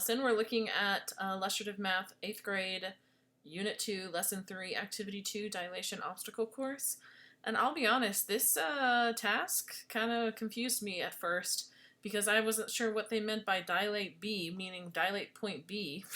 Allison. We're looking at Illustrative Math 8th grade, Unit 2, Lesson 3, Activity 2, Dilation Obstacle Course. And I'll be honest, this task kind of confused me at first because I wasn't sure what they meant by dilate B, meaning dilate point B.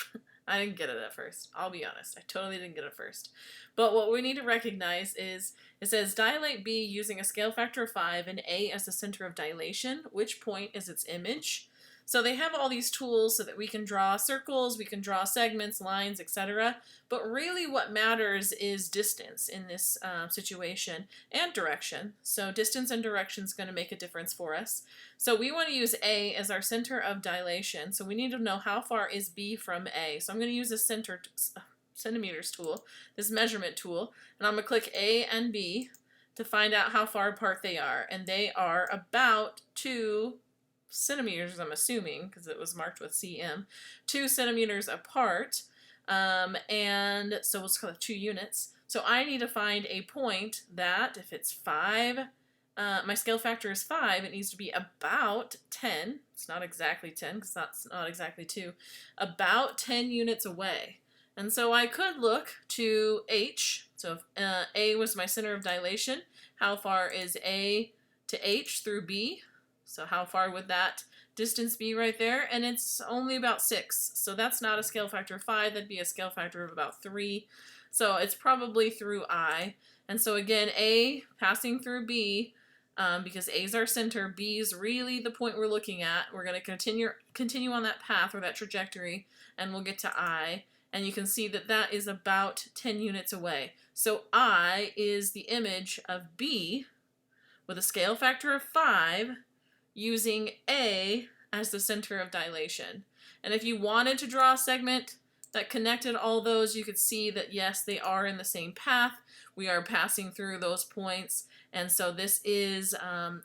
I didn't get it at first. I'll be honest. I totally didn't get it at first. But what we need to recognize is it says dilate B using a scale factor of 5 and A as the center of dilation. Which point is its image? So they have all these tools so that we can draw circles, we can draw segments, lines, etc. But really what matters is distance in this situation and direction. So distance and direction is going to make a difference for us. So we want to use A as our center of dilation. So we need to know how far is B from A. So I'm going to use this centimeters tool, this measurement tool, and I'm going to click A and B to find out how far apart they are. And they are about 2 centimeters, I'm assuming, because it was marked with cm, 2 centimeters apart, and so let's call it 2 units. So I need to find a point that, if it's 5, my scale factor is 5, it needs to be about 10, it's not exactly 10 because that's not exactly 2, about 10 units away. And so I could look to H, so if A was my center of dilation, how far is A to H through B? So how far would that distance be right there? And it's only about 6. So that's not a scale factor of 5. That'd be a scale factor of about 3. So it's probably through I. And so again, A passing through B, because A is our center, B is really the point we're looking at. We're going to continue on that path or that trajectory, and we'll get to I. And you can see that that is about 10 units away. So I is the image of B with a scale factor of 5, using A as the center of dilation. And if you wanted to draw a segment that connected all those, you could see that yes, they are in the same path. We are passing through those points, and so this is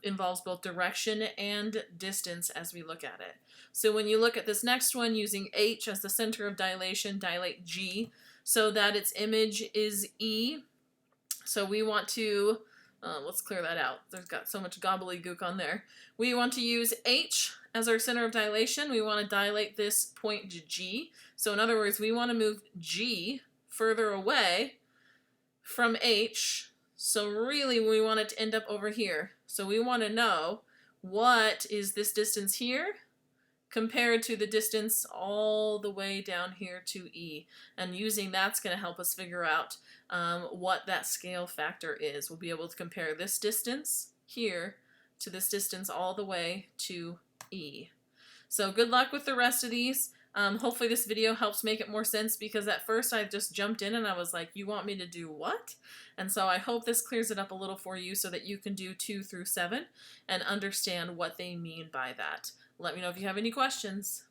involves both direction and distance as we look at it. So when you look at this next one, using H as the center of dilation, dilate G so that its image is E. So we want to let's clear that out. There's got so much gobbledygook on there. We want to use H as our center of dilation. We want to dilate this point to G. So in other words, we want to move G further away from H. So really we want it to end up over here. So we want to know what is this distance here compared to the distance all the way down here to E. And using that's going to help us figure out what that scale factor is. We'll be able to compare this distance here to this distance all the way to E. So good luck with the rest of these. Hopefully this video helps make it more sense, because at first I just jumped in and I was like, you want me to do what? And so I hope this clears it up a little for you so that you can do 2 through 7 and understand what they mean by that. Let me know if you have any questions.